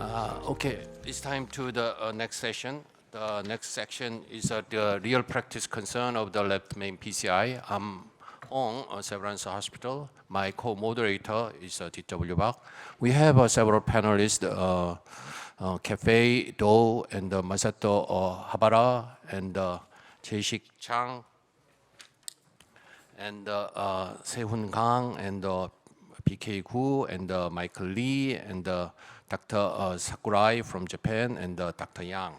Okay, it's time to the next session. The next section is the real practice concern of the left main PCI. I'm on Severance Hospital. My co-moderator is D.W. Bak. We have several panelists, Kefei, Do, and Masato Habara, and Jae-Sik Chang, and Sehun Kang, and BK Gu, and Michael Lee, and Dr. Sakurai from Japan, and Dr. Yang.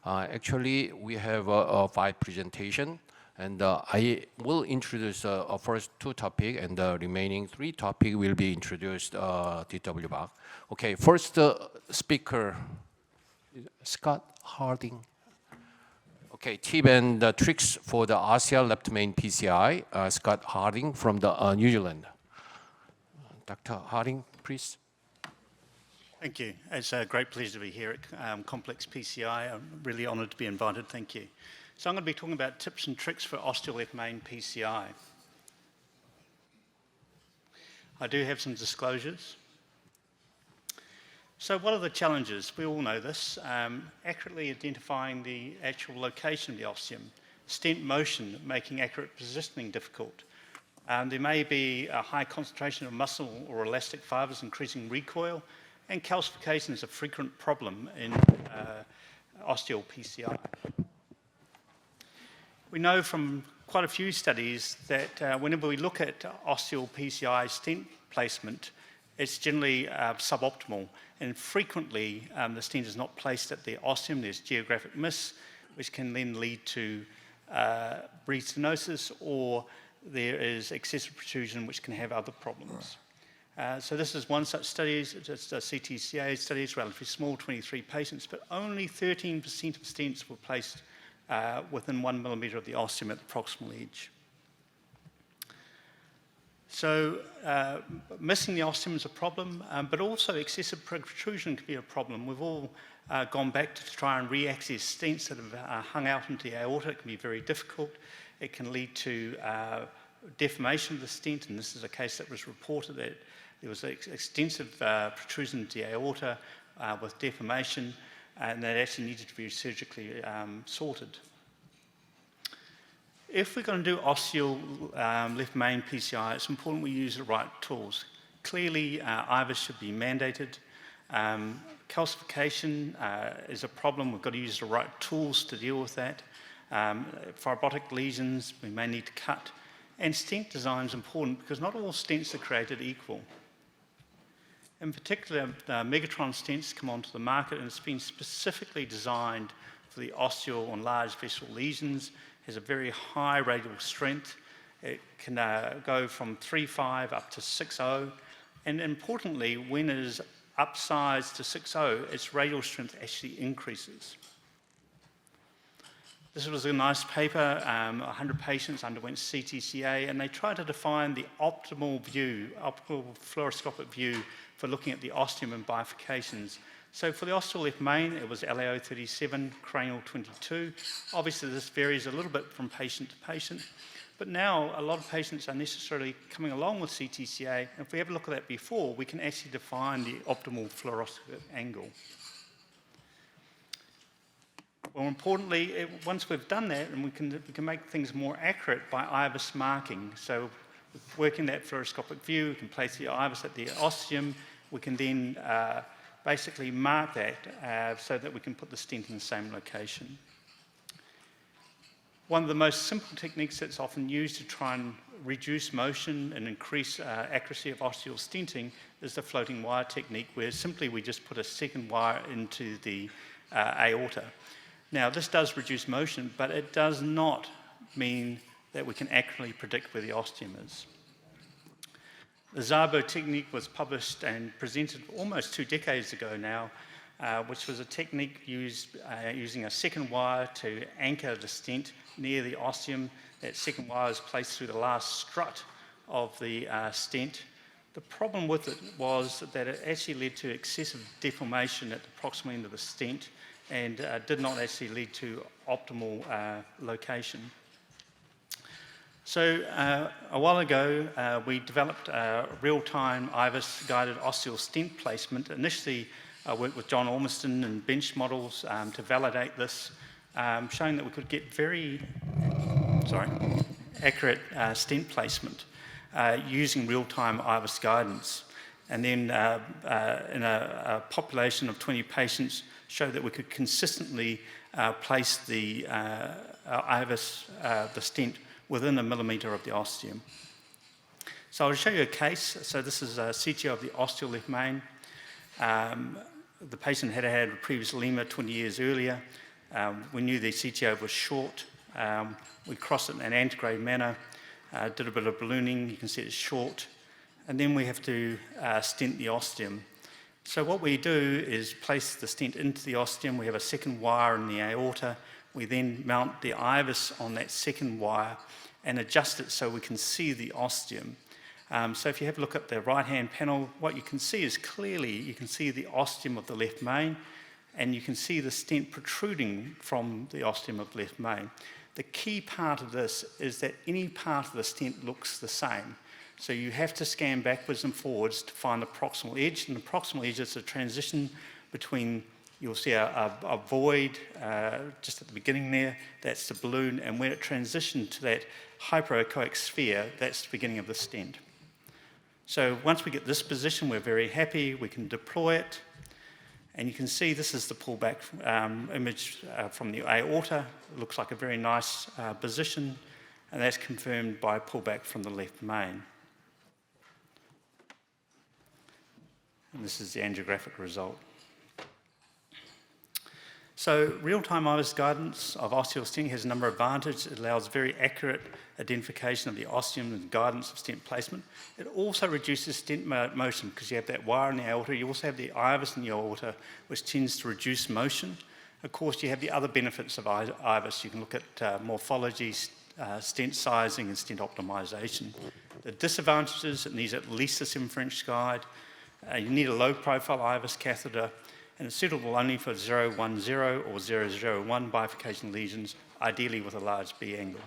Actually, we have 5 presentations, and I will introduce first 2 topics, and the remaining 3 topics will be introduced D.W. Bak. Okay, first speaker, Scott Harding. Okay, tip and tricks for the Ostial left main PCI, Scott Harding from the New Zealand. Dr. Harding, please. Thank you. It's a great pleasure to be here at Complex PCI. I'm really honoured to be invited. Thank you. So I'm going to be talking about tips and tricks for Ostial left main PCI. I do have some disclosures. So what are the challenges? We all know this. Accurately identifying the actual location of the ostium. Stent motion, making accurate positioning difficult. There may be a high concentration of muscle or elastic fibres, increasing recoil, and calcification is a frequent problem in ostial PCI. We know from quite a few studies that whenever we look at ostial PCI stent placement, it's generally suboptimal, and frequently the stent is not placed at the ostium. There's geographic miss, which can then lead to restenosis, or there is excessive protrusion, which can have other problems. So this is one such study. It's a CTCA study. It's relatively small, 23 patients, but only 13% of stents were placed within 1 millimetre of the ostium at the proximal edge. So missing the ostium is a problem, but also excessive protrusion can be a problem. We've all gone back to try and re-access stents that have hung out into the aorta. It can be very difficult. It can lead to deformation of the stent, and this is a case that was reported that there was extensive protrusion into the aorta with deformation, and that actually needed to be surgically sorted. If we're going to do ostial left main PCI, it's important we use the right tools. Clearly, IVUS should be mandated. Calcification is a problem. We've got to use the right tools to deal with that. Fibrotic lesions, we may need to cut. And stent design is important because not all stents are created equal. In particular, Megatron stents come onto the market, and it's been specifically designed for the ostial and large vessel lesions. Has a very high radial strength. It can go from 3.5 up to 6.0. And importantly, when it is upsized to 6.0, its radial strength actually increases. This was a nice paper. 100 patients underwent CTCA, and they tried to define the optimal view, optimal fluoroscopic view for looking at the ostium and bifurcations. So for the ostial left main, it was LAO 37, cranial 22. Obviously, this varies a little bit from patient to patient, but now a lot of patients are necessarily coming along with CTCA, and if we have a look at that before, we can actually define the optimal fluoroscopic angle. Well, importantly, once we've done that, and we can make things more accurate by IVUS marking. So working that fluoroscopic view, we can place the IVUS at the ostium. We can then basically mark that so that we can put the stent in the same location. One of the most simple techniques that's often used to try and reduce motion and increase accuracy of ostial stenting is the floating wire technique, where simply we just put a second wire into the aorta. Now, this does reduce motion, but it does not mean that we can accurately predict where the ostium is. The Szabo technique was published and presented almost 2 decades ago now, which was a technique used using a second wire to anchor the stent near the ostium. That second wire is placed through the last strut of the stent. The problem with it was that it actually led to excessive deformation at the proximal end of the stent, and did not actually lead to optimal location. So a while ago, we developed a real-time IVUS-guided ostial stent placement. Initially, I worked with John Ormiston and bench models to validate this, showing that we could get very accurate stent placement using real-time IVUS guidance. And then in a population of 20 patients, showed that we could consistently place the IVUS, the stent, within 1 millimetre of the ostium. So I'll show you a case. So this is a CTO of the ostial left main. The patient had had a previous lemur 20 years earlier. We knew the CTO was short. We crossed it in an antegrade manner, did a bit of ballooning. You can see it's short. And then we have to stent the ostium. So what we do is place the stent into the ostium. We have a second wire in the aorta. We then mount the IVUS on that second wire and adjust it so we can see the ostium. So if you have a look at the right-hand panel, what you can see is clearly, you can see the ostium of the left main, and you can see the stent protruding from the ostium of the left main. The key part of this is that any part of the stent looks the same. So you have to scan backwards and forwards to find the proximal edge, and the proximal edge is a transition between, you'll see a void just at the beginning there, that's the balloon, and when it transitioned to that hyperechoic sphere, that's the beginning of the stent. So once we get this position, we're very happy, we can deploy it, and you can see this is the pullback image from the aorta. It looks like a very nice position, and that's confirmed by pullback from the left main. And this is the angiographic result. So real-time IVUS guidance of ostial stenting has a number of advantages. It allows very accurate identification of the ostium and guidance of stent placement. It also reduces stent motion because you have that wire in the aorta. You also have the IVUS in the aorta, which tends to reduce motion. Of course, you have the other benefits of IVUS. You can look at morphology, stent sizing, and stent optimization. The disadvantages, it needs at least a 7-French guide. You need a low-profile IVUS catheter, and it's suitable only for 010 or 001 bifurcation lesions, ideally with a large B angle.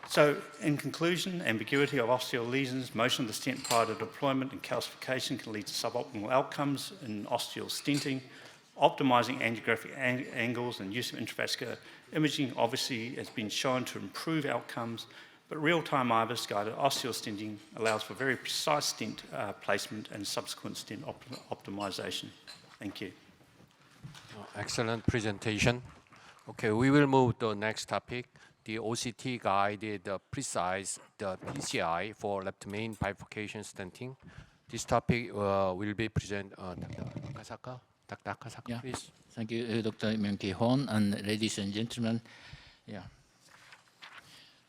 So, in conclusion, ambiguity of ostial lesions, motion of the stent prior to deployment, and calcification can lead to suboptimal outcomes in ostial stenting. Optimizing angiographic angles and use of intravascular imaging obviously has been shown to improve outcomes, but real-time IVUS guided ostial stenting allows for very precise stent placement and subsequent stent optimization. Thank you. Excellent presentation. Okay, we will move to the next topic, the OCT-guided precise PCI for left main bifurcation stenting. This topic will be presented Dr. Akasaka. Dr. Akasaka, please. Thank you, Dr. Myeong-Ki, and ladies and gentlemen.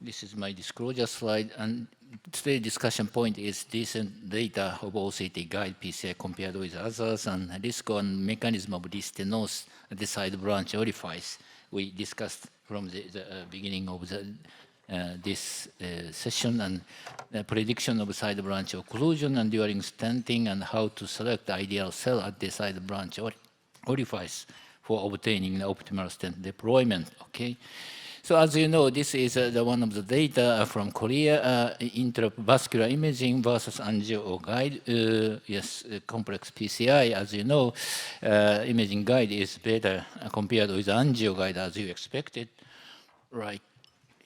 This is my disclosure slide, and today's discussion point is recent data of OCT-guided PCI compared with others, and risk and mechanism of restenosis at the side branch orifice. We discussed from the beginning of this session, and the prediction of side branch occlusion and during stenting, and how to select the ideal cell at the side branch orifice for obtaining the optimal stent deployment. Okay. So as you know, this is one of the data from Korea, intravascular imaging versus angio guide. Yes, complex PCI, as you know, imaging guide is better compared with angio guide as you expected. Right.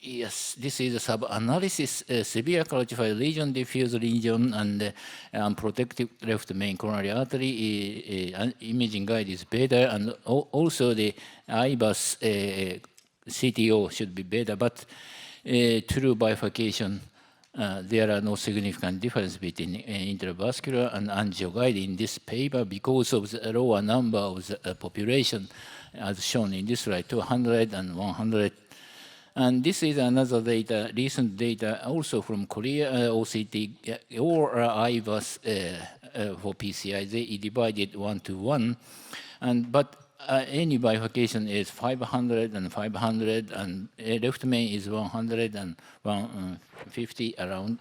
Yes, this is a sub-analysis, severe calcified lesion, diffuse lesion, and unprotected left main coronary artery. Imaging guide is better, and also the IVUS CTO should be better, but through bifurcation, there are no significant difference between intravascular and angio guide in this paper because of the lower number of the population, as shown in this slide, 200 and 100. And this is another data, recent data, also from Korea, OCT or IVUS for PCI. They divided 1-to-1, but any bifurcation is 500 and 500, and left main is 100 and 150 around.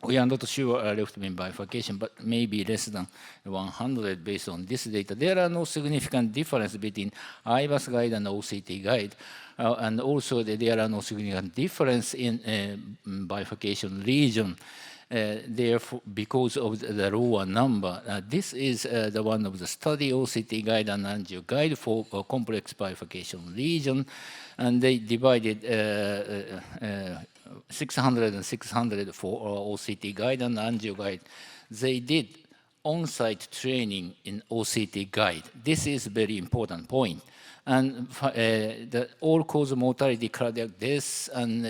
We are not sure left main bifurcation, but maybe less than 100 based on this data. There are no significant difference between IVUS guide and OCT guide, and also there are no significant difference in bifurcation region. therefore, because of the lower number. This is the one of the study OCT guide and angio guide for complex bifurcation lesion, and they divided 600 and 600 for OCT guide and angio guide. They did on-site training in OCT guide. This is a very important point. And the all-cause mortality, cardiac death, and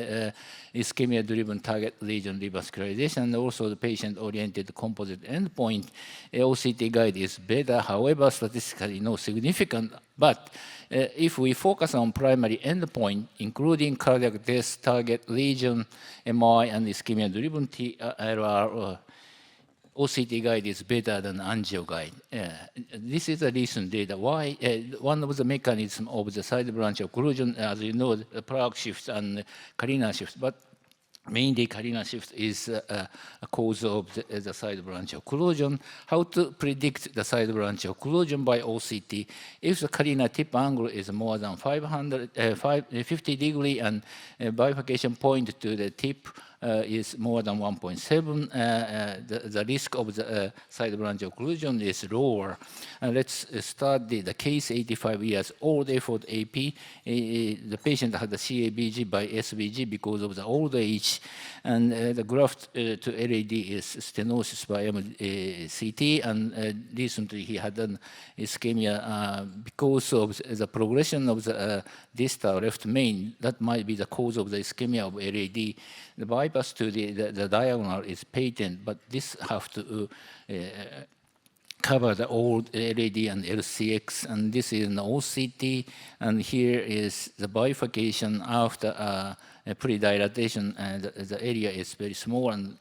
ischemia-driven target lesion revascularization, and also the patient-oriented composite endpoint, OCT guide is better. However, statistically not significant. But if we focus on primary endpoint, including cardiac death, target lesion, MI, and ischemia-driven TLR, OCT guide is better than angio guide. This is the recent data. Why? One of the mechanisms of the side branch occlusion, as you know, the Prague shift and carina shift, but mainly carina shift is a cause of the side branch occlusion. How to predict the side branch occlusion by OCT? If the carina tip angle is more than 50 degree and bifurcation point to the tip is more than 1.7, the risk of the side branch occlusion is lower. Let's start the case, 85 years old, effort AP. The patient had a CABG by SBG because of the old age, and the graft to LAD is stenosis by CT, and recently he had an ischemia because of the progression of the distal left main. That might be the cause of the ischemia of LAD. The bypass to the diagonal is patent, but this have to cover the old LAD and LCX, and this is an OCT, and here is the bifurcation after pre-dilatation, and the area is very small, and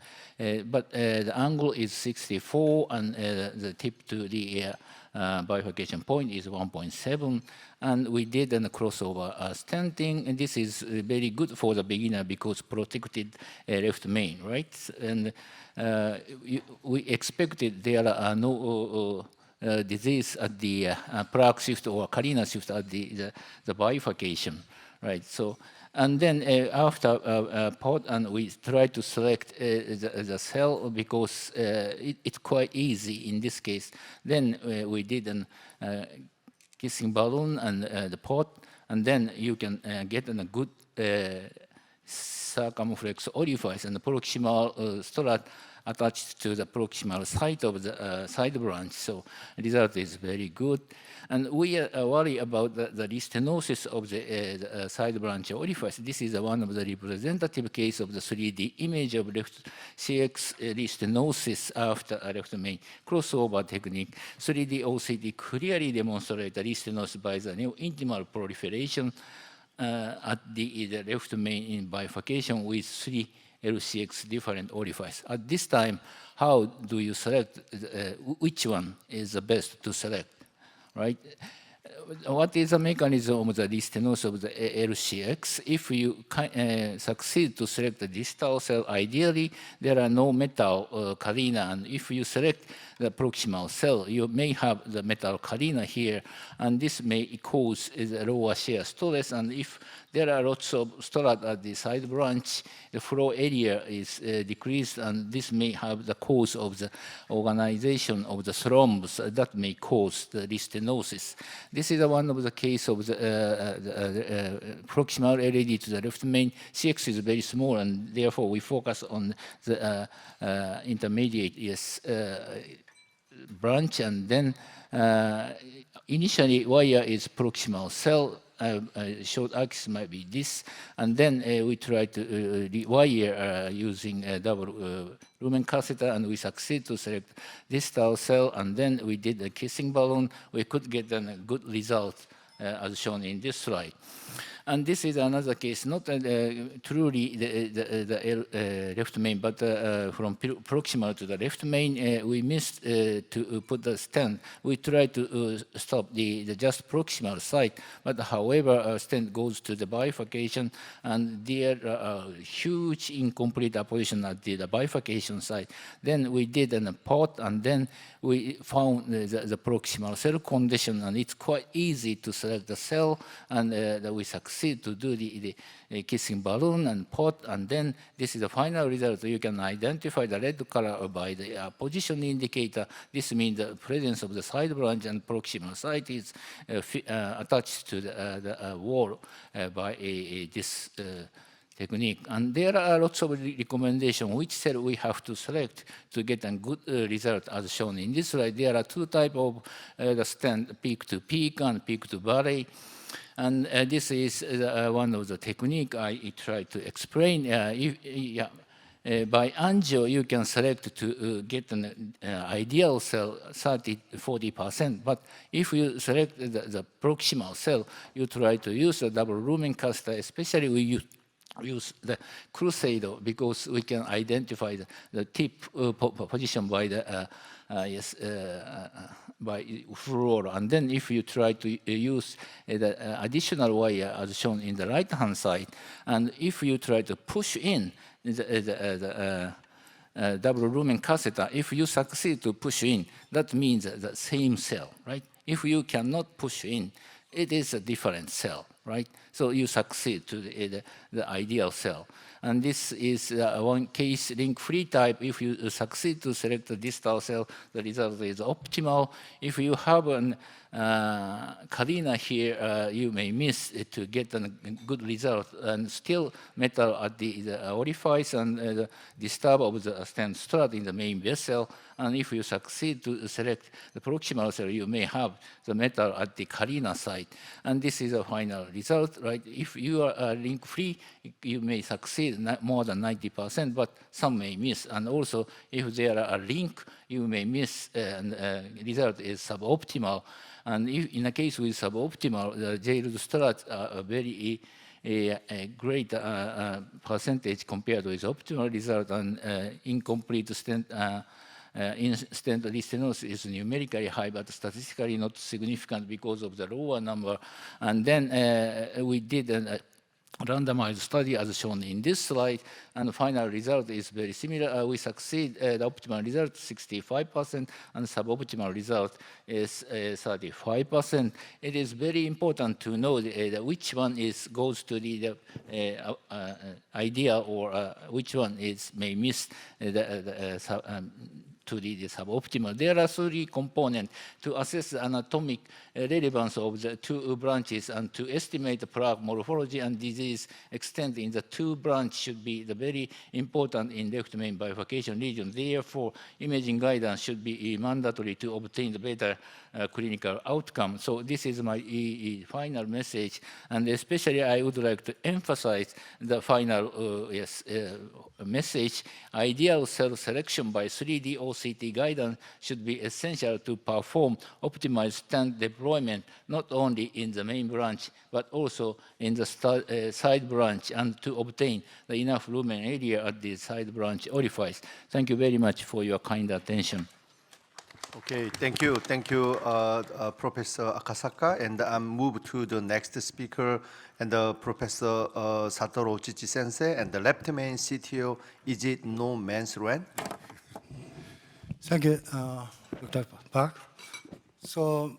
but the angle is 64, and the tip to the bifurcation point is 1.7, and we did a crossover stenting, and this is very good for the beginner because protected left main, right? And we expected there are no disease at the Prague shift or carina shift at the bifurcation, right? So, and then after pot, and we try to select the cell because it's quite easy in this case. Then we did a kissing balloon and the pot, and then you can get a good circumflex orifice and the proximal strut attached to the proximal side of the side branch. So the result is very good. And we are worried about the restenosis of the side branch orifice. This is one of the representative case of the 3D image of left CX restenosis after a left main crossover technique. 3D OCT clearly demonstrates the restenosis by the neo-intimal proliferation at the left main in bifurcation with 3 LCX different orifice. At this time, how do you select which one is the best to select, right? What is the mechanism of the restenosis of the LCX? If you succeed to select the distal cell, ideally there are no metal carina, and if you select the proximal cell, you may have the metal carina here, and this may cause a lower shear stress, and if there are lots of strut at the side branch, the flow area is decreased, and this may have the cause of the organization of the thrombus that may cause the restenosis. This is one of the case of the proximal LAD to the left main. CX is very small, and therefore we focus on the intermediate branch, and then initially wire is proximal cell. Short axis might be this, and then we try to rewire using a double lumen catheter, and we succeed to select distal cell, and then we did a kissing balloon. We could get a good result as shown in this slide. And this is another case, not truly the left main, but from proximal to the left main, we missed to put the stent. We tried to stop the just proximal site, but however, stent goes to the bifurcation, and there are huge incomplete apposition at the bifurcation site. Then we did a pot, and then we found the proximal cell condition, and it's quite easy to select the cell, and we succeed succeed to do the kissing balloon and pot, and then this is the final result. You can identify the red color by the position indicator. This means the presence of the side branch and proximal site is attached to the wall by this technique. And there are lots of recommendations which cell we have to select to get a good result as shown in this slide. There are two types of the stent, peak to peak and peak to valley. And this is one of the technique I try to explain. By angio, you can select to get an ideal cell 30–40%. But if you select the proximal cell, you try to use a double lumen catheter, especially we use the Crusader because we can identify the tip position by the by fluoro. And then if you try to use the additional wire as shown in the right-hand side, and if you try to push in the double lumen catheter, if you succeed to push in, that means the same cell, right? If you cannot push in, it is a different cell, right? So you succeed to the ideal cell. And this is one case link-free type. If you succeed to select the distal cell, the result is optimal. If you have an carina here, you may miss it to get a good result, and still metal at the orifice and the disturb of the stent strut in the main vessel. And if you succeed to select the proximal cell, you may have the metal at the carina site. And this is a final result, right? If you are link-free, you may succeed more than 90%, but some may miss. And also, if there are a link, you may miss, and result is suboptimal. And if in a case with suboptimal, the jailed struts are a very great percentage compared with optimal result, and incomplete stent In-Stent Restenosis is numerically high, but statistically not significant because of the lower number. And then we did a randomized study as shown in this slide, and the final result is very similar. We succeed, the optimal result 65%, and suboptimal result is 35%. It is very important to know which one goes to the idea, or which one may miss to the suboptimal. There are three components to assess the anatomic relevance of the two branches, and to estimate the plaque morphology and disease extent in the two branches should be very important in left main bifurcation region. Therefore, imaging guidance should be mandatory to obtain the better clinical outcome. So this is my final message, and especially I would like to emphasize the final message. Ideal cell selection by 3D OCT guidance should be essential to perform optimized stent deployment, not only in the main branch, but also in the side branch, and to obtain the enough lumen area at the side branch orifice. Thank you very much for your kind attention. Okay, thank you, Professor Akasaka, and I'm move to the next speaker, and Professor Satoru Otsuji Sensei, and the left main CTO. Is it no man's land? Thank you, Dr. Park. So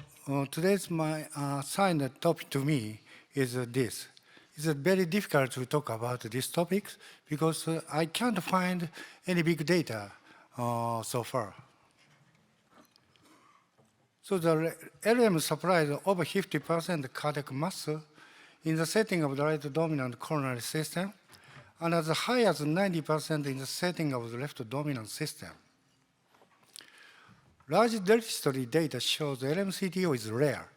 today's my assigned topic to me is this. It's very difficult to talk about this topic because I can't find any big data so far. So the LM supplies over 50% cardiac muscle in the setting of the right dominant coronary system, and as high as 90% in the setting of the left dominant system. Large registry data shows the LM-CTO is rare.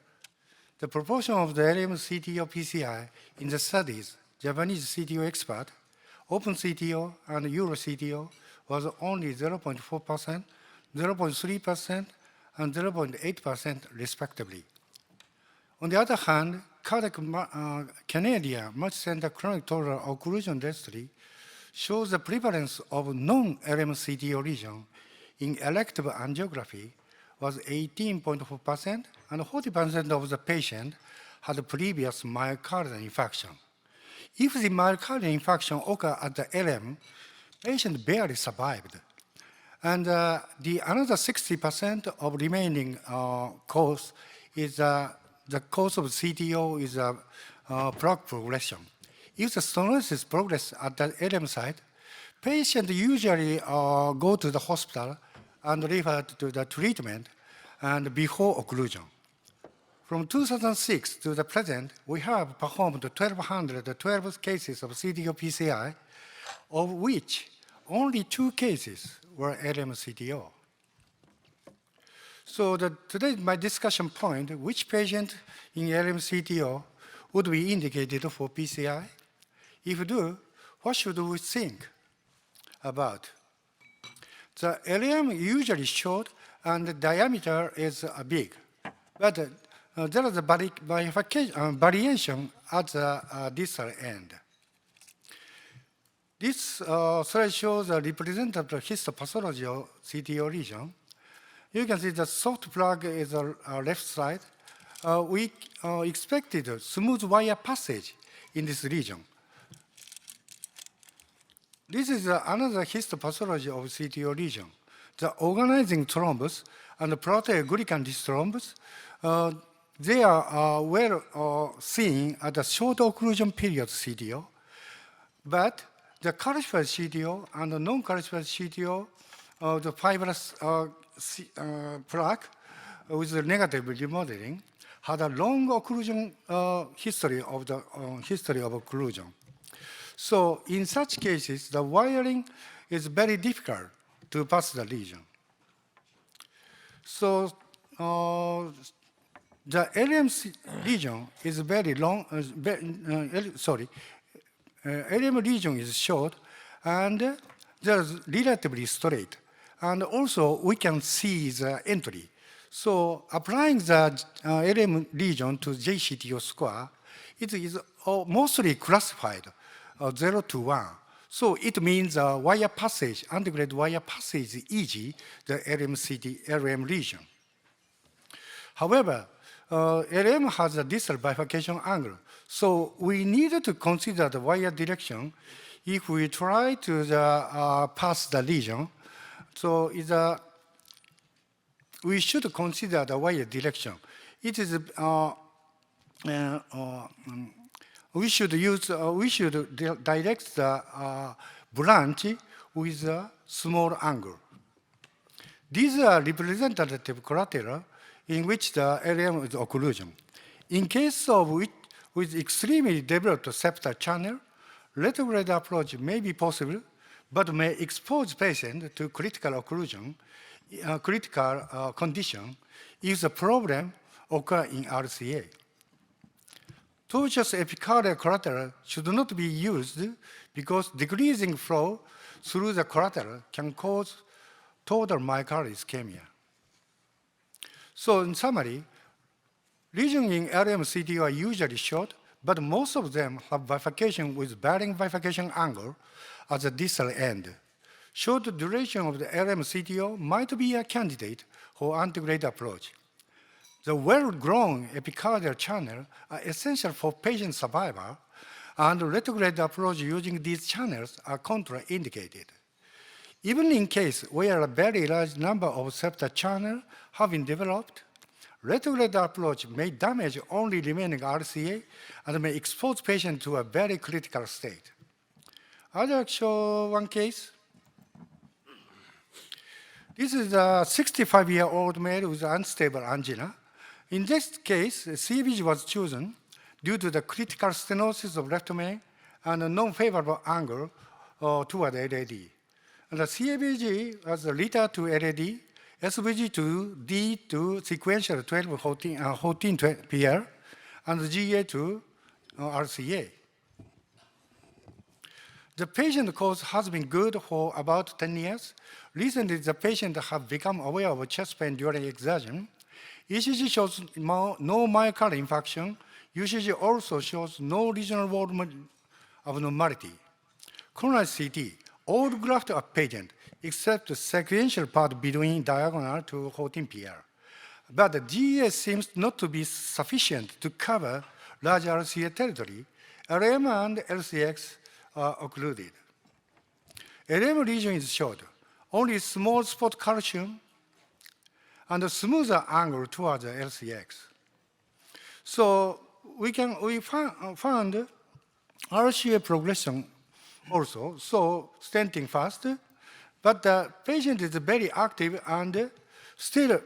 The proportion of the LM-CTO PCI in the studies, Japanese CTO expert, Open CTO, and Euro CTO was only 0.4%, 0.3%, and 0.8% respectively. On the other hand, Canadian multi-center chronic total occlusion registry shows the prevalence of non-LM-CTO lesion in elective angiography was 18.4%, and 40% of the patient had previous myocardial infarction. If the myocardial infarction occurred at the LM, patient barely survived. And the another 60% of remaining cause is the cause of CTO is plaque progression. If the stenosis progress at the LM site, patients usually go to the hospital and referred to the treatment and before occlusion. From 2006 to the present, we have performed 1,212 cases of CTO PCI, of which only 2 cases were LM-CTO. So today, my discussion point, which patient in LM-CTO would be indicated for PCI? If do, what should we think about? The LM usually short and the diameter is big, but there is a variation at the distal end. This slide shows a representative histopathology of CTO lesion. You can see the soft plug is on left side. We expected a smooth wire passage in this region. This is another histopathology of CTO lesion. The organizing thrombus and the proteoglycan thrombus, they are well seen at the short occlusion period CTO, but the calcified CTO and the non-calcified CTO, the fibrous plaque with the negative remodeling, had a long occlusion history of occlusion. So in such cases, the wiring is very difficult to pass the lesion. So the LM lesion is very long, LM lesion is short and there's relatively straight. And also we can see the entry. So applying the LM lesion to JCTO score, it is mostly classified 0 to 1. So it means wire passage, antegrade wire passage is easy, the LM lesion. However, LM has a distal bifurcation angle. So we needed to consider the wire direction if we try to pass the lesion. So we should consider the wire direction. It is we should direct the branch with a small angle. These are representative collateral in which the LM is occlusion. In case of with extremely developed septal channel, retrograde approach may be possible, but may expose patient to critical occlusion, critical condition if the problem occur in RCA. Tortuous epicardial collateral should not be used because decreasing flow through the collateral can cause total myocardial ischemia. So in summary, lesions in LM-CTO are usually short, but most of them have bifurcation with varying bifurcation angle at the distal end. Short duration of the LM-CTO might be a candidate for antegrade approach. The well-grown epicardial channels are essential for patient survival, and retrograde approach using these channels are contraindicated. Even in case where a very large number of septal channels have been developed, retrograde approach may damage only remaining RCA and may expose patient to a very critical state. I'd like to show one case. This is a 65-year-old male with unstable angina. In this case, CVG was chosen due to the critical stenosis of left main and a non-favorable angle toward LAD. And the CVG was later to LAD, SVG to D to sequential 12-14 PR, and GA to RCA. The patient course has been good for about 10 years. Recently, the patient has become aware of chest pain during exertion. ECG shows no myocardial infarction. UCG also shows no regional wall abnormality. Coronary CT, all grafts are patent, except the sequential part between diagonal to 14 PR. But the GA seems not to be sufficient to cover large RCA territory. LM and LCX are occluded. LM region is short, only small spot calcium and a smoother angle towards the LCX. So we found RCA progression also, so stenting fast, but the patient is very active and still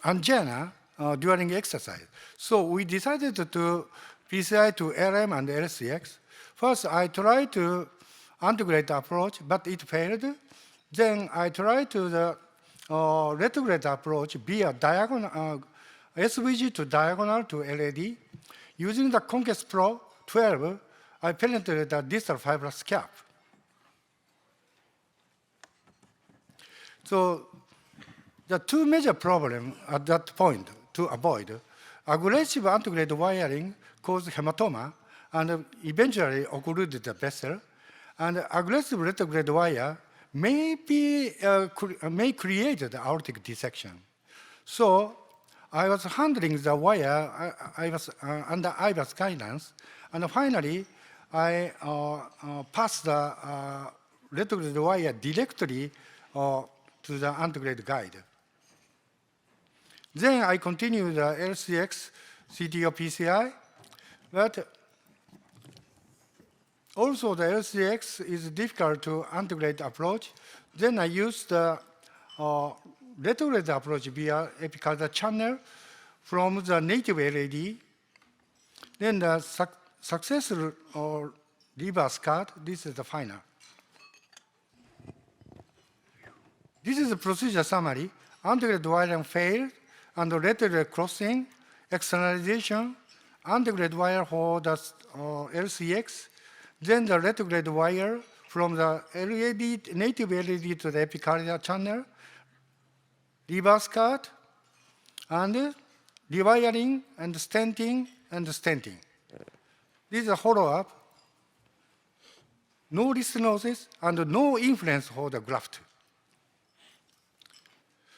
angina during exercise. So we decided to PCI to LM and LCX. First, I tried to integrate approach, but it failed. Then I tried to the retrograde approach via diagonal, SVG to diagonal to LAD. Using the Conquest Pro 12, I penetrated the distal fibrous cap. So the two major problems at that point to avoid: aggressive antegrade wiring caused hematoma and eventually occluded the vessel, and aggressive retrograde wire may create the aortic dissection. So I was handling the wire, I was under IVAS guidance, and finally I passed the retrograde wire directly to the antegrade guide. Then I continued the LCX CTO PCI, but also the LCX is difficult to integrate approach. Then I used the retrograde approach via epicardial channel from the native LAD. Then the successful reverse cut, this is the final. This is the procedure summary. Antegrade wiring failed, and the retrograde crossing, externalization, antegrade wire for the LCX, then the retrograde wire from the LAD, native LAD to the epicardial channel, reverse cut, and rewiring, and stenting, and stenting. This is a follow-up. No restenosis and no influence for the graft.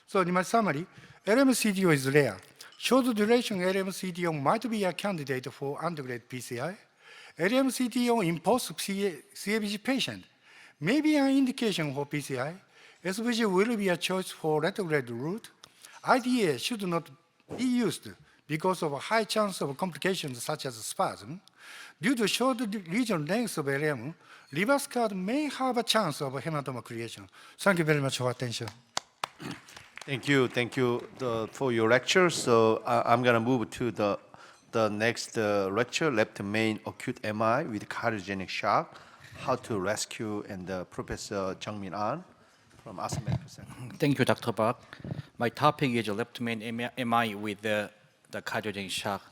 So in my summary, LMCTO is rare. Short duration LMCTO might be a candidate for antegrade PCI. LMCTO in post-CABG patient may be an indication for PCI. SVG will be a choice for retrograde route. IDA should not be used because of a high chance of complications such as spasm. Due to short region length of LM, reverse cut may have a chance of hematoma creation. Thank you very much for attention. Thank you for your lecture. So I'm going to move to the next lecture, left main acute MI with cardiogenic shock, how to rescue, and Professor Jung-Min Ahn from Asa Medical Center. Thank you, Dr. Park. My topic is left main MI with the cardiogenic shock.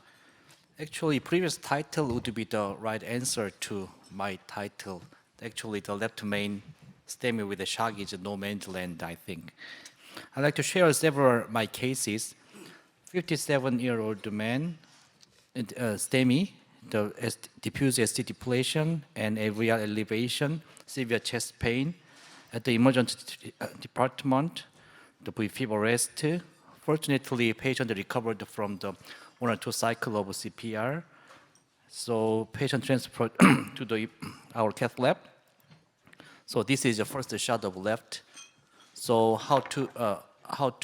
Actually, previous title would be the right answer to my title. Actually, the left main STEMI with the shock is no man's land, I think. I'd like to share several my cases. 57-year-old man, STEMI, the diffuse ST depletion and atrial elevation, severe chest pain. At the emergency department, the brief arrest. Fortunately, patient recovered from the 1 or 2 cycle of CPR. So patient transferred to our cath lab. So this is the first shot of left. So how to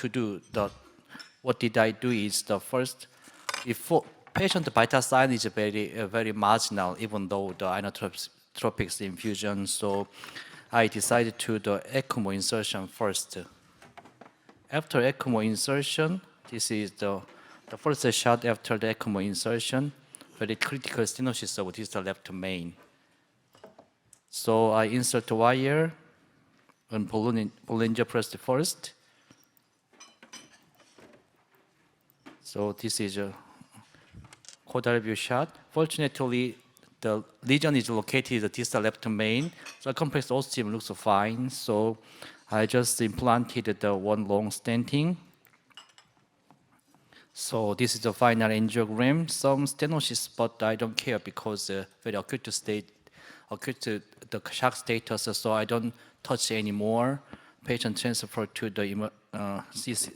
do what did I do is the first, before patient vital sign is very marginal, even though the inotropic infusion. So I decided to do the ECMO insertion first. After ECMO insertion, this is the first shot after the ECMO insertion, very critical stenosis of distal left main. So I insert the wire and Bollinger pressed first. So this is a caudal view shot. Fortunately, the lesion is located in the distal left main. Circumflex ostium looks fine. So I just implanted the one long stenting. So this is the final angiogram. Some stenosis, but I don't care because very acute state, acute the shock status. So I don't touch anymore. Patient transferred to the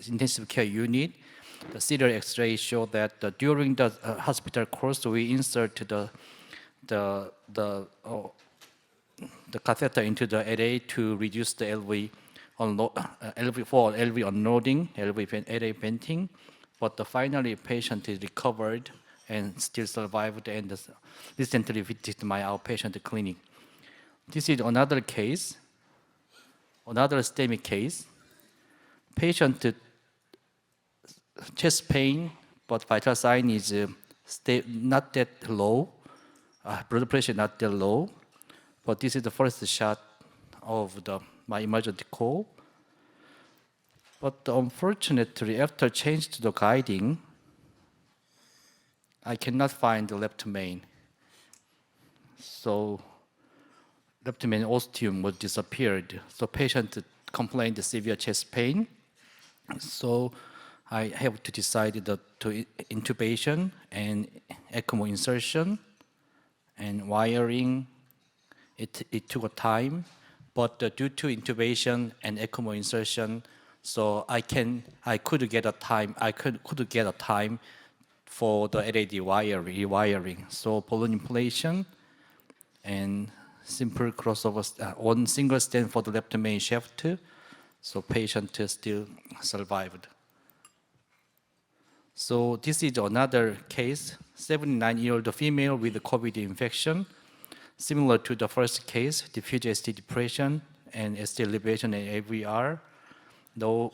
intensive care unit. The serial X-ray showed that during the hospital course, we insert the catheter into the LA to reduce the LV unloading, LV LA venting. But finally, patient is recovered and still survived and recently visited my outpatient clinic. This is another case, another STEMI case. Patient chest pain, but vital sign is not that low, blood pressure not that low, but this is the first shot of my emergency call. But unfortunately, after change to the guiding, I cannot find the left main. So left main ostium was disappeared. So patient complained of severe chest pain. So I have to decide to intubation and ECMO insertion and wiring. It took a time, but due to intubation and ECMO insertion, so I could get a time for the LAD rewiring. So balloon inflation and simple crossover, one single stent for the left main shaft. So patient still survived. So this is another case, 79-year-old female with COVID infection, similar to the first case, diffuse ST depression and ST elevation and AVR. No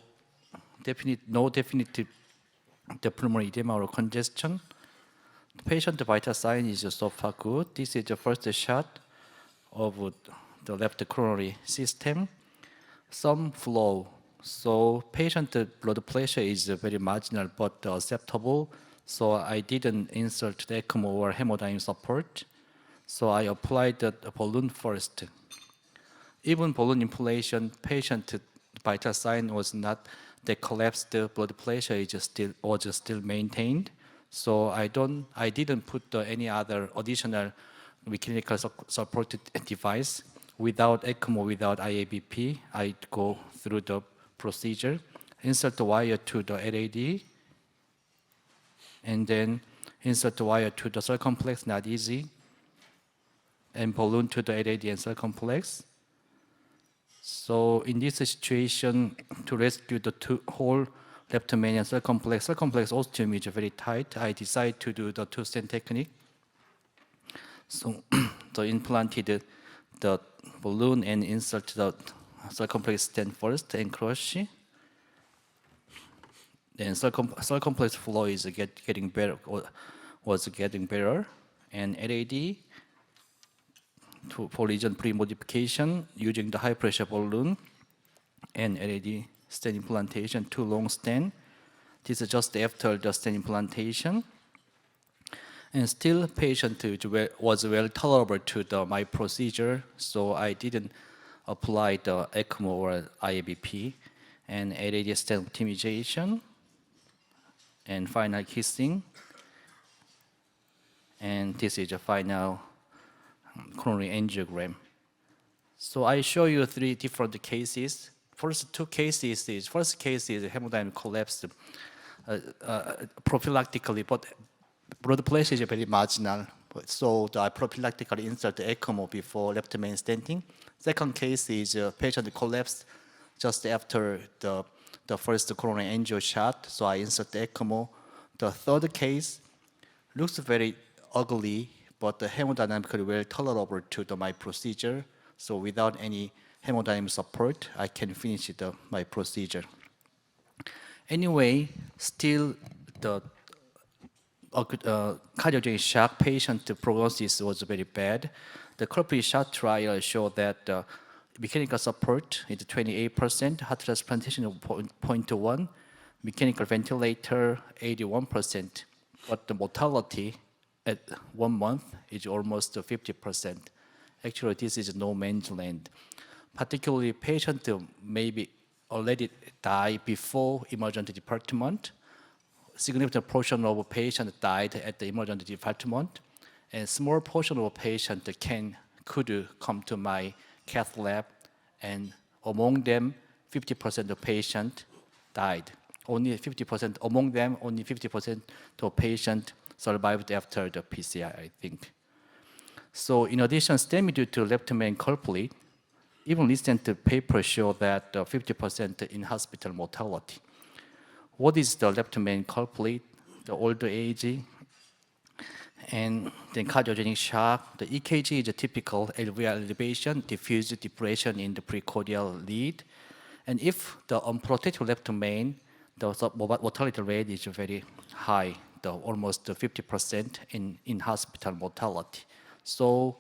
definitive pulmonary edema or congestion. The patient vital sign is so far good. This is the first shot of the left coronary system. Some flow. So patient blood pressure is very marginal but acceptable. So I didn't insert the ECMO or hemodynamic support. So I applied the balloon first. Even balloon inflation, patient vital sign was not, the collapsed blood pressure is still maintained. So I didn't put any other additional mechanical supported device. Without ECMO, without IABP, I go through the procedure, insert the wire to the LAD, and then insert the wire to the circumflex, not easy, and balloon to the LAD and circumflex. So in this situation, to rescue the whole left main and circumflex ostium is very tight. I decided to do the two-stent technique. So implanted the balloon and insert the circumflex stent first and crush. Then circumflex flow is getting better, was getting better, and LAD for region pre-modification using the high pressure balloon and LAD stent implantation, 2 long stent. This is just after the stent implantation. And still patient was well tolerable to my procedure, so I didn't apply the ECMO or IABP, and LAD stent optimization, and final kissing. And this is the final coronary angiogram. So I show you 3 different cases. First case is hemodynamic collapse prophylactically, but blood pressure is very marginal. So I prophylactically insert the ECMO before left main stenting. Second case is patient collapsed just after the first coronary angio shot, so I insert the ECMO. The third case looks very ugly, but the hemodynamically well tolerable to my procedure. So without any hemodynamic support, I can finish my procedure. Anyway, still the cardiogenic shock patient prognosis was very bad. The coronary shock trial showed that mechanical support is 28%, heart transplantation of 0.1, mechanical ventilator 81%, but the mortality at 1 month is almost 50%. Actually, this is no man's land. Particularly, patient maybe already died before emergency department. Significant portion of patients died at the emergency department, and small portion of patients could come to my cath lab, and among them, 50% of patients died. Only 50%, among them, only 50% of patients survived after the PCI, I think. So in addition, STEMI due to left main culprit, even recent paper show that 50% in hospital mortality. What is the left main culprit? The older age, And then cardiogenic shock, the EKG is a typical LVR elevation, diffuse depression in the precordial lead. And if the unprotected left main, the mortality rate is very high, almost 50% in hospital mortality. So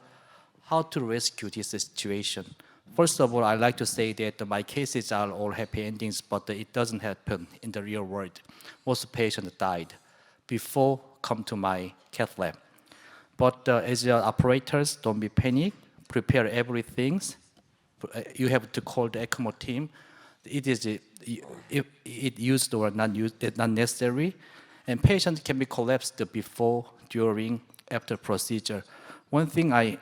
how to rescue this situation? First of all, I'd like to say that my cases are all happy endings, but it doesn't happen in the real world. Most patients died before come to my cath lab. But as operators, don't be panic, prepare everything. You have to call the ECMO team. It is it used or not used, not necessary. And patients can be collapsed before, during, after procedure. One thing I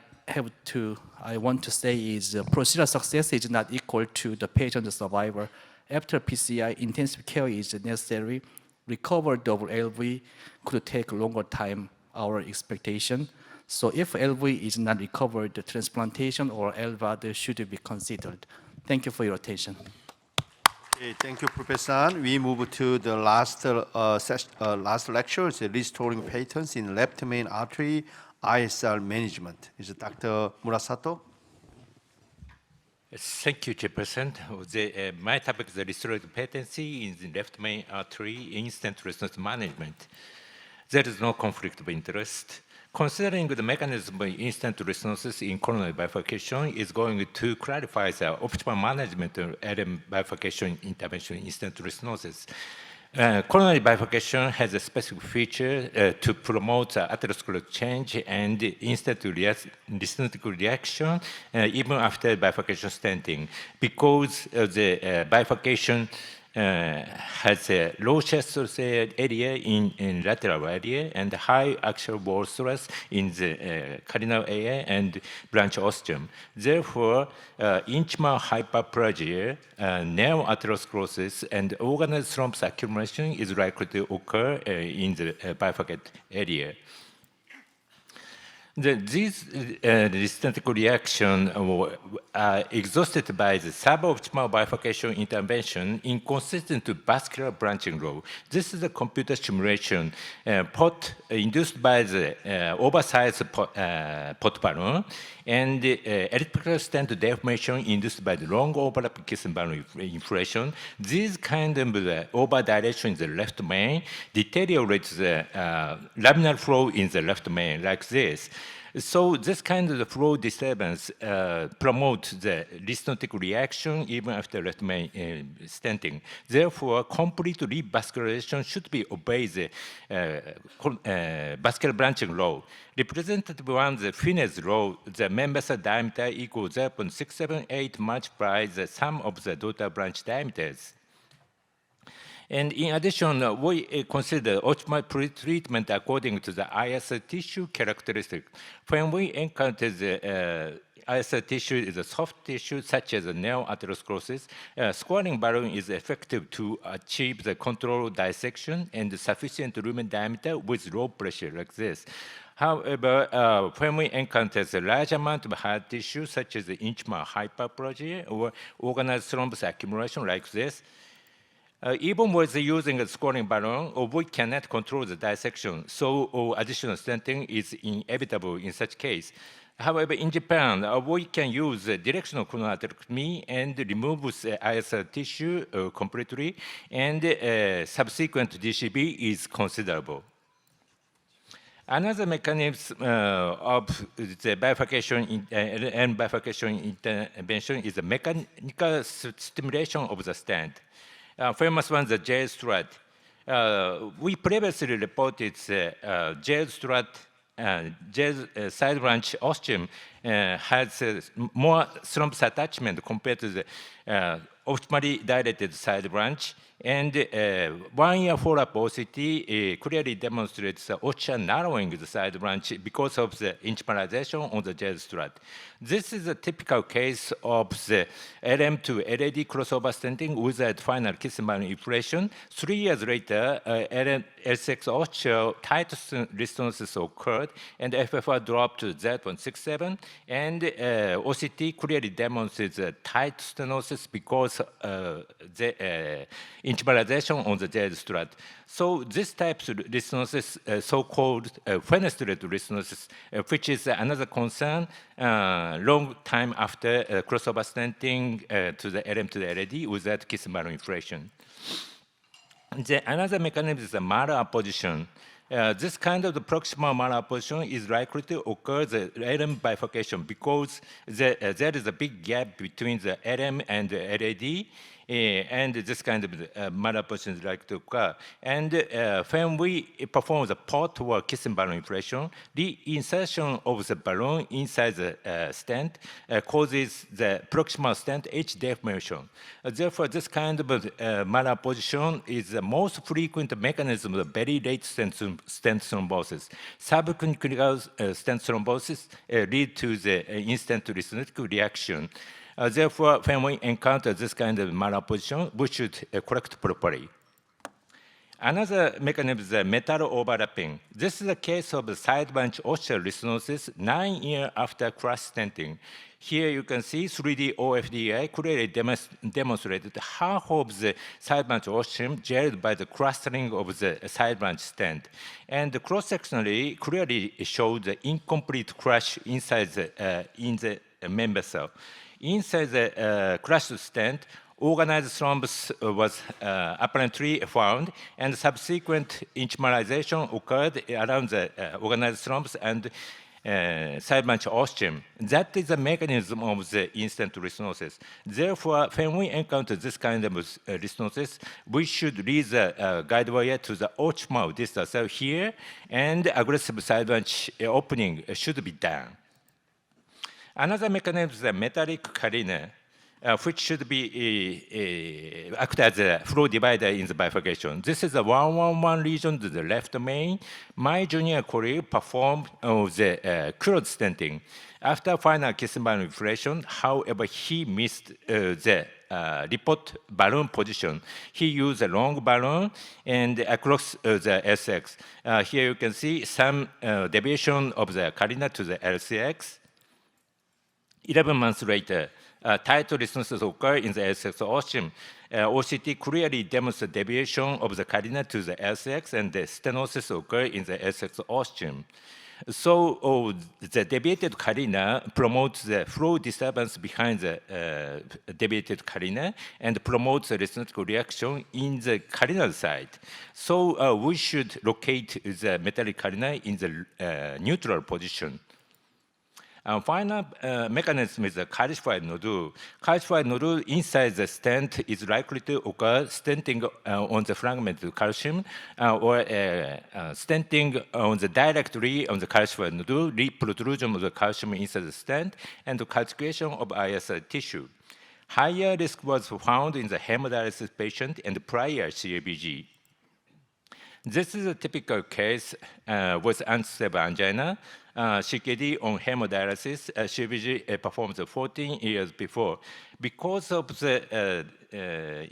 want to say is procedural success is not equal to the patient survival. After PCI, intensive care is necessary. Recovery of LV could take longer time, our expectation. So if LV is not recovered, the transplantation or LVAD should be considered. Thank you for your attention. Okay, thank you, Professor Ahn. We move to the last lecture, it's restoring patents in left main artery ISR management. Is Dr. Murasato? Thank you, Chairperson. My topic is the restoring patency in the left main artery in-stent restenosis management. There is no conflict of interest. Considering the mechanism of in-stent restenosis in coronary bifurcation is going to clarify the optimal management of LM bifurcation intervention in in-stent restenosis. Coronary bifurcation has a specific feature to promote atherosclerotic change and in-stent restenotic reaction even after bifurcation stenting, because the bifurcation has a low chest area in lateral area and high axial wall stress in the cardinal area and branch ostium. Therefore, intimal hyperplasia, narrow atherosclerosis, and organized thrombus accumulation is likely to occur in the bifurcated area. These restenotic reactions are exhausted by the suboptimal bifurcation intervention inconsistent to vascular branching law. This is a computer simulation induced by the oversized pot balloon and electrical stent deformation induced by the long overlapping kissing balloon inflation. This kind of overdilation in the left main deteriorates the laminar flow in the left main like this. So this kind of flow disturbance promotes the restenotic reaction even after left main stenting. Therefore, complete revascularization should be obey the vascular branching law. Representative one, the Finesse law, the main vessel diameter equals 0.678 multiplied the sum of the daughter branch diameters. And in addition, we consider optimal treatment according to the ISR tissue characteristic. When we encounter the ISR tissue is a soft tissue such as a narrow atherosclerosis, squatting balloon is effective to achieve the controlled dissection and sufficient lumen diameter with low pressure like this. However, when we encounter a large amount of hard tissue such as the intimal hyperplasia or organized thrombus accumulation like this, even with using a scoring balloon, we cannot control the dissection, so additional stenting is inevitable in such case. However, in Japan, we can use directional coronarotectomy and remove the ISR tissue completely, and subsequent DCB is considerable. Another mechanism of the bifurcation and bifurcation intervention is the mechanical stimulation of the stent. Famous one, the gel strut. We previously reported the gel strut, gel side branch ostium has more thrombus attachment compared to the optimally dilated side branch. And 1 year follow-up OCT clearly demonstrates the Ostial narrowing the side branch because of the intimalization on the gel strut. This is a typical case of the LM to LAD crossover stenting without final kissing balloon inflation. 3 years later, L6 Ostial tight restenosis occurred, and FFR dropped to 0.67, and OCT clearly demonstrates tight stenosis because the internalization on the Z strut. So this type of restenosis, so-called fenestrated restenosis, which is another concern long time after crossover stenting to the LM to the LAD without kissing balloon inflation. Another mechanism is the malapposition. This kind of the proximal malapposition is likely to occur the LM bifurcation because there is a big gap between the LM and the LAD, and this kind of malapposition is likely to occur. And when we perform the port or kissing balloon inflation, the insertion of the balloon inside the stent causes the proximal stent H deformation. Therefore, this kind of malapposition is the most frequent mechanism of very late stent thrombosis. Subclinical stent thrombosis lead to the in-stent restenotic reaction. Therefore, when we encounter this kind of malapposition, we should correct properly. Another mechanism is the metal overlapping. This is a case of the side branch ostial restenosis 9 years after crush stenting. Here you can see 3D OFDI clearly demonstrated half of the side branch ostium gelled by the clustering of the side branch stent. And cross-sectionally clearly showed the incomplete crush inside in the member cell. Inside the crushed stent, organized thrombus was apparently found, and subsequent internalization occurred around the organized thrombus and side branch ostium. That is the mechanism of the in-stent restenosis. Therefore, when we encounter this kind of restenosis, we should lead the guide wire to the optimal distal cell here, and aggressive side branch opening should be done. Another mechanism is the metallic carina, which should be act as a flow divider in the bifurcation. This is a 1-1-1 region to the left main. My junior colleague performed the crude stenting. After final kissing balloon inflation, however, he missed the report balloon position. He used a long balloon and across the SX. Here you can see some deviation of the carina to the LCX. 11 months later, tight restenosis occurred in the LCX ostium. OCT clearly demonstrates deviation of the carina to the LCX, and the stenosis occurred in the LCX ostium. So the deviated carina promotes the flow disturbance behind the deviated carina and promotes the restenotic reaction in the carinal side. So we should locate the metallic carina in the neutral position. Final mechanism is the calcified nodule. Calcified nodule inside the stent is likely to occur stenting on the fragment of calcium or stenting on the directly on the calcified nodule, protrusion of the calcium inside the stent, and the calcification of ISR tissue. Higher risk was found in the hemodialysis patient and prior CABG. This is a typical case with unstable angina. CKD on hemodialysis, CBG performed 14 years before. Because of the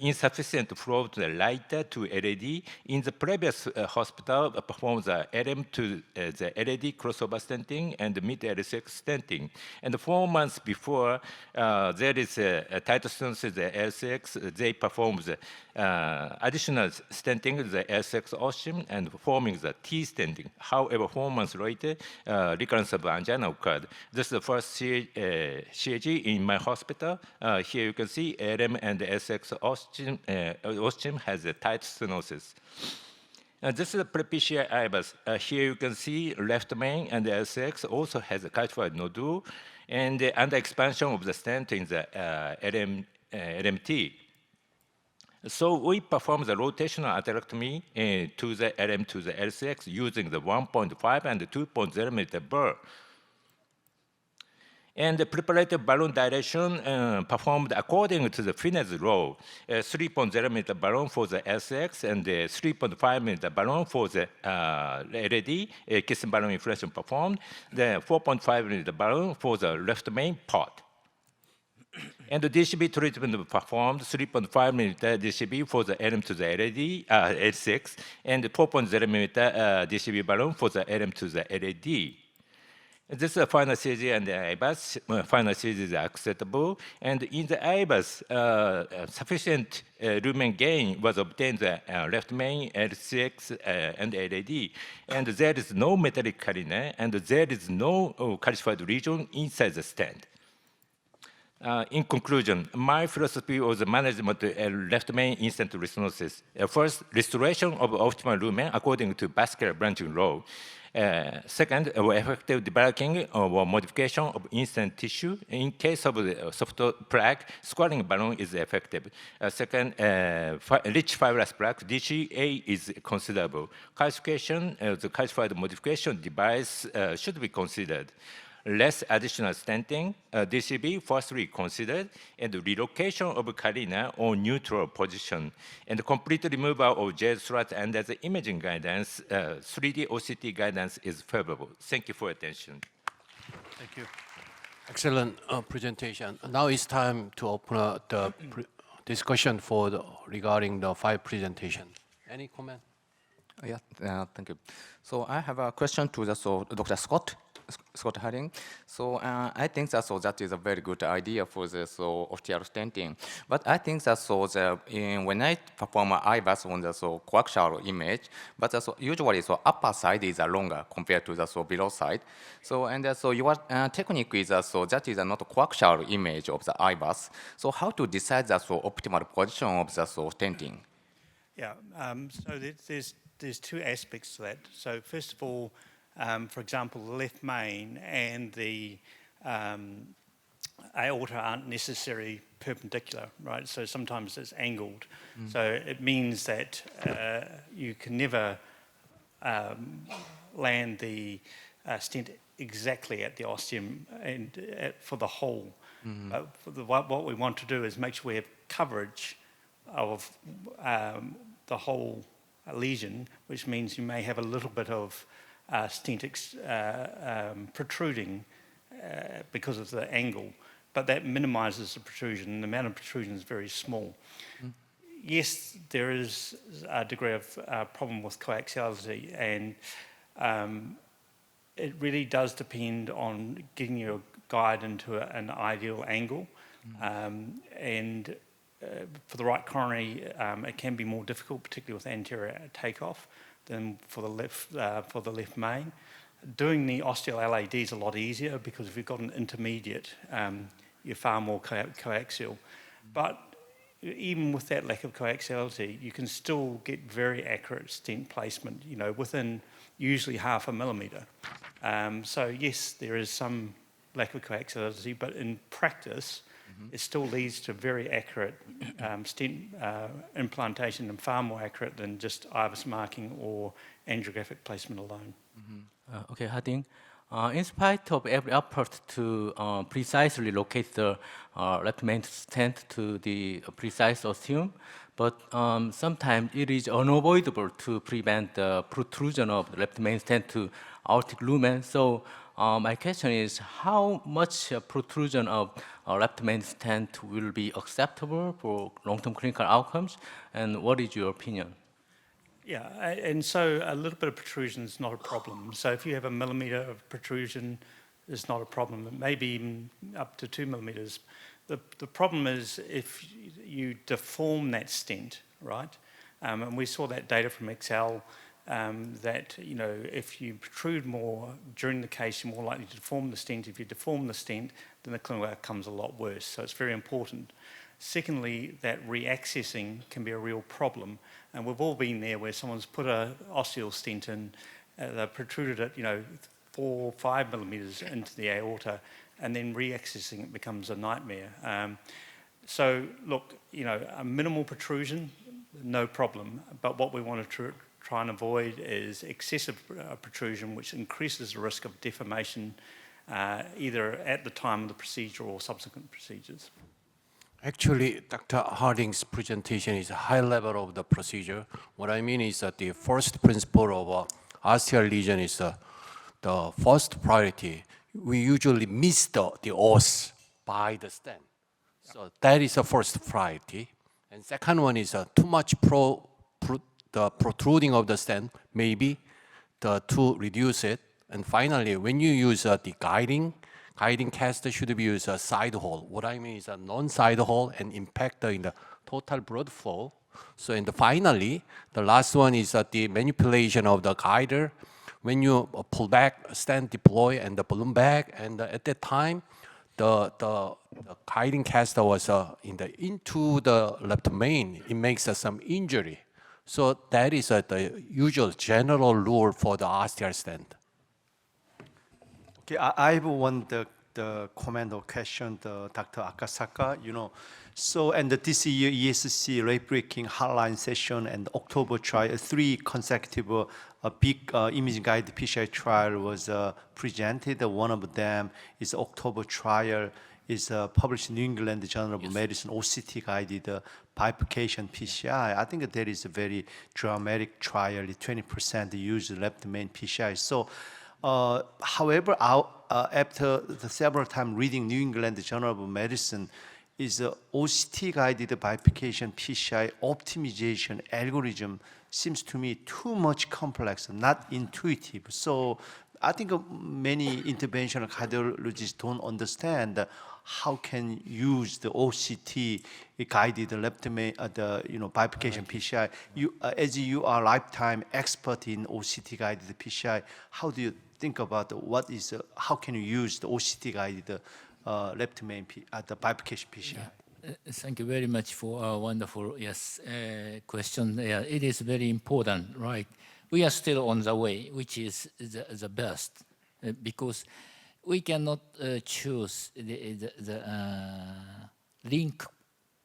insufficient flow to the lighter to LAD, in the previous hospital performed the LM to the LAD crossover stenting and mid-LCX stenting. And 4 months before, there is a tight stenosis, the LCX, they performed the additional stenting, the LCX ostium, and forming the T stenting. However, 4 months later, recurrence of angina occurred. This is the first CAG in my hospital. Here you can see LM and the LCX ostium has a tight stenosis. This is a pre-PCI IBUS. Here you can see left main and the LCX also has a calcified nodule and under expansion of the stent in the LMT. So we perform the rotational atherectomy to the LM to the LCX using the 1.5 and the 2.0 mm burr. And the preparative balloon dilation performed according to the Finesse law. 3.0 mm balloon for the LCX and the 3.5 mm balloon for the LAD, kissing balloon inflation performed. The 4.5 mm balloon for the left main part. And the DCB treatment performed 3.5 mm DCB for the LM to the LAD, L6, and 4.0 mm DCB balloon for the LM to the LAD. This is a final CG and the IBUS. Final CG is acceptable. And in the IBUS, sufficient lumen gain was obtained the left main, LCX, and LAD. And there is no metallic carina, and there is no calcified region inside the stent. In conclusion, my philosophy of the management left main in-stent restenosis. First, restoration of optimal lumen according to vascular branching law. Second, effective debarking or modification of in-stent tissue. In case of the soft plaque, squaring balloon is effective. Second, rich fibrous plaque, DCA is considerable. Calcification, the calcified modification device should be considered. Less additional stenting, DCB firstly considered, and relocation of carina or neutral position, and complete removal of J strut under the imaging guidance, 3D OCT guidance is favorable. Thank you for your attention. Thank you. Excellent presentation. Now it's time to open up the discussion for regarding the 5 presentation. Any comment? Yeah, thank you. So I have a question to Dr. Scott Haring. So I think that is a very good idea for the ostial stenting. But I think that when I perform an IVAS on the coaxial image, but usually upper side is longer compared to the below side. So and your technique is that is not a coaxial image of the IVAS. So how to decide the optimal position of the stenting? Yeah. So there's 2 aspects to that. So first of all, for example, the left main and the aorta aren't necessarily perpendicular, right? So sometimes it's angled. So it means that you can never land the stent exactly at the ostium and for the whole. What we want to do is make sure we have coverage of the whole lesion, which means you may have a little bit of stent protruding because of the angle, but that minimizes the protrusion. The amount of protrusion is very small. Yes, there is a degree of problem with coaxiality, and it really does depend on getting your guide into an ideal angle. And for the right coronary, it can be more difficult, particularly with anterior takeoff, than for the left main. Doing the ostial LAD is a lot easier because if you've got an intermediate, you're far more coaxial. But even with that lack of coaxiality, you can still get very accurate stent placement, within usually 0.5 millimeter. So yes, there is some lack of coaxiality, but in practice, it still leads to very accurate stent implantation and far more accurate than just IVUS marking or angiographic placement alone. Okay, Hading. In spite of every effort to precisely locate the left main stent to the precise ostium, but sometimes it is unavoidable to prevent the protrusion of the left main stent to aortic lumen. So my question is, how much protrusion of left main stent will be acceptable for long-term clinical outcomes, and what is your opinion? Yeah, and so a little bit of protrusion is not a problem. So if you have 1 millimeter of protrusion, it's not a problem. It may be even up to 2 millimeters. The problem is if you deform that stent, right? And we saw that data from Excel, that if you protrude more during the case, you're more likely to deform the stent. If you deform the stent, then the clinical outcome's a lot worse. So it's very important. Secondly, that reaccessing can be a real problem. And we've all been there where someone's put an ostial stent in, they've protruded it, 4 or 5 millimeters into the aorta, and then reaccessing it becomes a nightmare. So look, a minimal protrusion, no problem. But what we want to try and avoid is excessive protrusion, which increases the risk of deformation either at the time of the procedure or subsequent procedures. Actually, Dr. Harding's presentation is a high level of the procedure. What I mean is that the first principle of ostial lesion is the first priority. We usually miss the os by the stent. So that is the first priority. And second one is too much the protruding of the stent, maybe to reduce it. And finally, when you use the guiding caster should be used a side hole. What I mean is a non-side hole and impactor in the total blood flow. So, and finally, the last one is the manipulation of the guider. When you pull back, stent deploy, and the balloon back, and at that time, the guiding caster was into the left main. It makes some injury. So that is the usual general rule for the ostial stent. Okay, I have one the comment or question to Dr. Akasaka. So and this year ESC late-breaking hotline session and October trial, 3 consecutive big imaging-guided PCI trial was presented. One of them is October trial, is published in New England Journal of Medicine, OCT-guided bifurcation PCI. I think that is a very dramatic trial. 20% use left main PCI. So, however, after the several times reading New England Journal of Medicine, is OCT-guided bifurcation PCI optimization algorithm seems to me too much complex, not intuitive. So I think many interventional cardiologists don't understand how can use the OCT-guided left main, bifurcation PCI. As you are lifetime expert in OCT-guided PCI, how do you think about how can you use the OCT-guided left main the bifurcation PCI? Yeah. Thank you very much for a wonderful question. Yeah, it is very important, right? We are still on the way, which is the best, because we cannot choose the link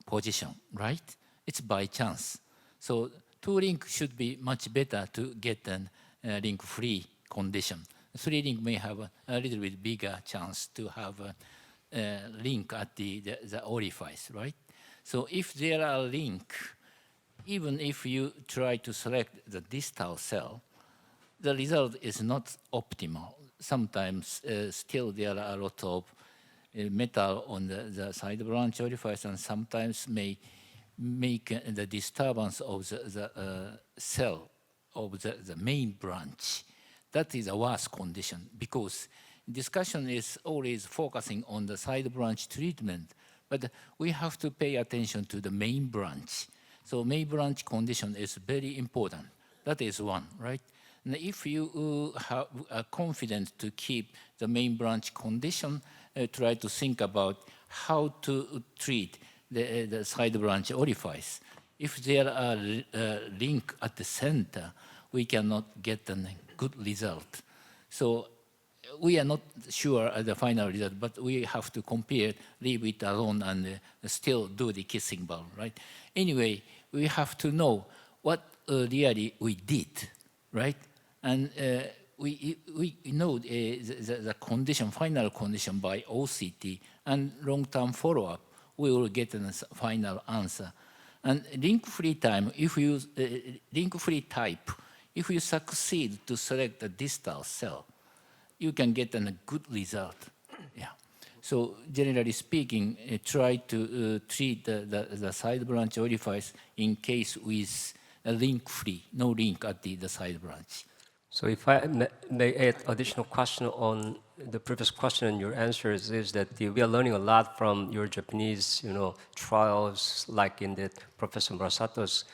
position, right? It's by chance. So 2 link should be much better to get a link-free condition. 3 link may have a little bit bigger chance to have a link at the orifice, right? So if there are link, even if you try to select the distal cell, the result is not optimal. Sometimes still there are a lot of metal on the side branch orifice, and sometimes may make the disturbance of the cell of the main branch. That is a worse condition, because discussion is always focusing on the side branch treatment, but we have to pay attention to the main branch. So main branch condition is very important. That is one, right? And if you are confident to keep the main branch condition, try to think about how to treat the side branch orifice. If there are link at the center, we cannot get a good result. So we are not sure at the final result, but we have to compare, leave it alone, and still do the kissing bowl, right? Anyway, we have to know what really we did, right? And we know the condition, final condition by OCT, and long-term follow-up, we will get a final answer. And link-free time, if you link-free type, if you succeed to select a distal cell, you can get a good result. Yeah. So generally speaking, try to treat the side branch orifice in case with a link-free, no link at the side branch. So if I may add additional question on the previous question and your answers, is that we are learning a lot from your Japanese, trials, like in the Professor Murasato's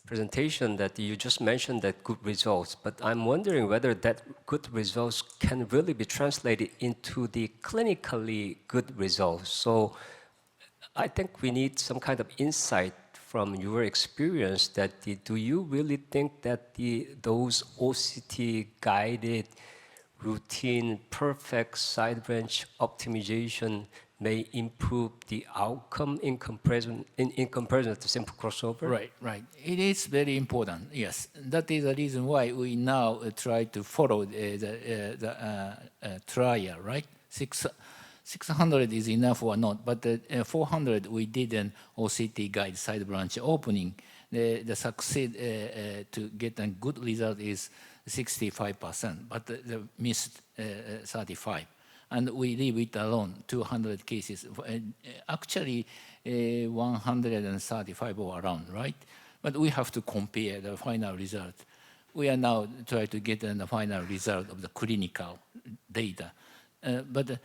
presentation, that you just mentioned that good results, but I'm wondering whether that good results can really be translated into the clinically good results. So I think we need some kind of insight from your experience that do you really think that those OCT-guided routine perfect side branch optimization may improve the outcome in comparison to simple crossover? Right, right. It is very important, yes. That is the reason why we now try to follow the trial, right? 600 is enough or not, but 400 we did an OCT guide side branch opening. The succeed to get a good result is 65%, but the missed 35. And we leave it alone, 200 cases. Actually, 135 or around, right? But we have to compare the final result. we are now trying to get the final result of the clinical data. But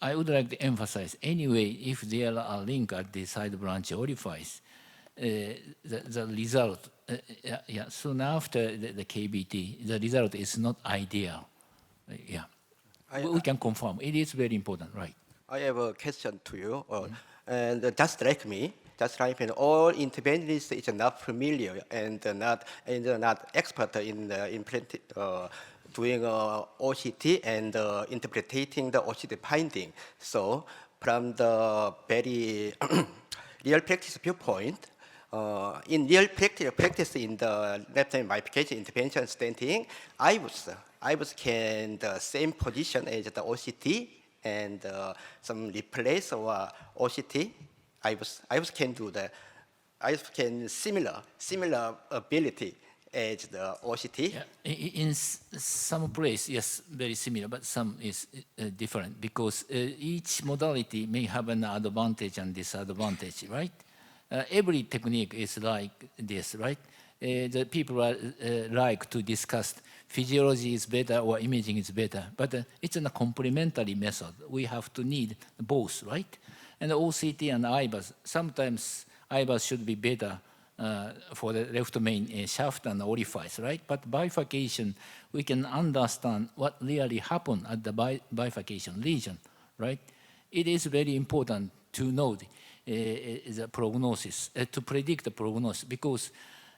I would like to emphasize, anyway, if there are a link at the side branch orifice, the result, soon after the KBT, the result is not ideal. We can confirm. It is very important, right? I have a question to you. And just like me, all interventionists is not familiar and not expert in doing OCT and interpreting the OCT finding. So from the very real practice viewpoint, in real practice in the left-hand bifurcation intervention stenting, I was can the same position as the OCT and some replace or OCT. I was can do the, I can similar ability as the OCT. Yeah. In some place, yes, very similar, but some is different because each modality may have an advantage and disadvantage, right? Every technique is like this, right? The people are, like to discuss physiology is better or imaging is better, but it's a complementary method. We have to need both, right? And OCT and IVAS, sometimes IVAS should be better for the left main shaft and orifice, right? But bifurcation, we can understand what really happened at the bifurcation lesion, right? It is very important to know the prognosis, to predict the prognosis, because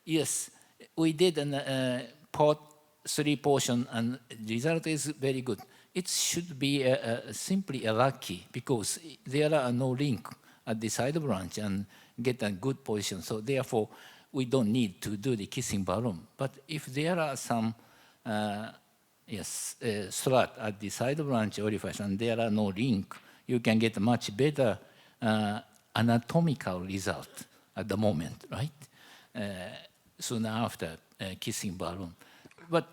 yes, we did an part 3 portion and the result is very good. It should be simply a lucky because there are no link at the side branch and get a good position. So therefore, we don't need to do the kissing balloon. But if there are some slot at the side branch orifice and there are no link, you can get a much better anatomical result at the moment, right? Soon after kissing balloon. But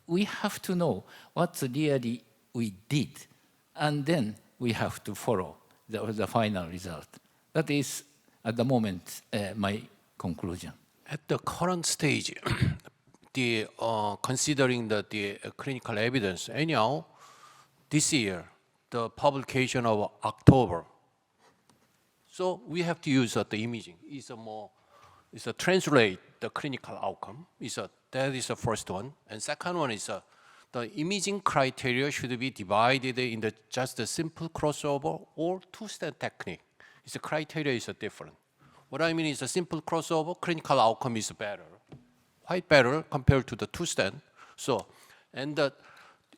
we have to know what really we did, and then we have to follow the final result. That is, at the moment, my conclusion. At the current stage, considering the clinical evidence, anyhow, this year, the publication of October, so we have to use the imaging. It's a translate the clinical outcome. That is the first one. And second one is the imaging criteria should be divided in just a simple crossover or two-stent technique. The criteria is different. What I mean is a simple crossover, clinical outcome is better, quite better compared to the two-stent. So, and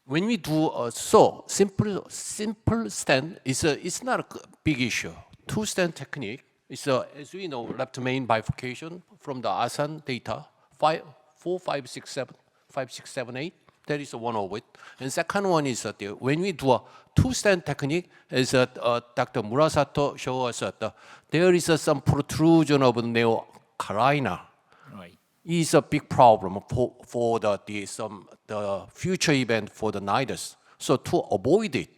when we do simple stent, it's not a big issue. Two-stent technique is, as we know, left main bifurcation from the ASAN data, 4, 5, 6, 7, 5, 6, 7, 8. That is one of it. And second one is when we do a two-stent technique, as Dr. Murasato showed us, there is some protrusion of neocarina. Right. Is a big problem for the future event for the nidus. So to avoid it,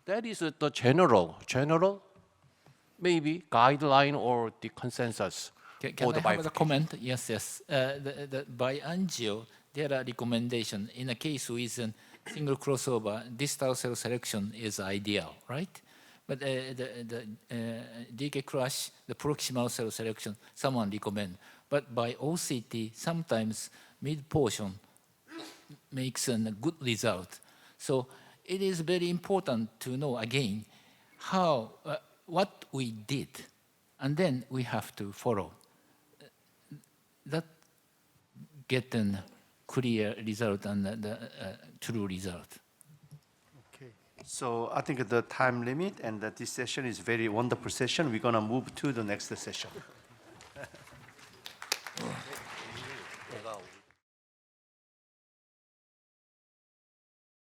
that is the general maybe guideline or the consensus. Can I have a comment? Yes. By angio, there are recommendations. In a case with a single crossover, distal cell selection is ideal, right? But the DK crush, the proximal cell selection, someone recommend. But by OCT, sometimes mid portion makes a good result. So it is very important to know again how what we did, and then we have to follow. That get a clear result and the true result. Okay, so I think the time limit and that this session is very wonderful session. We're gonna move to the next session.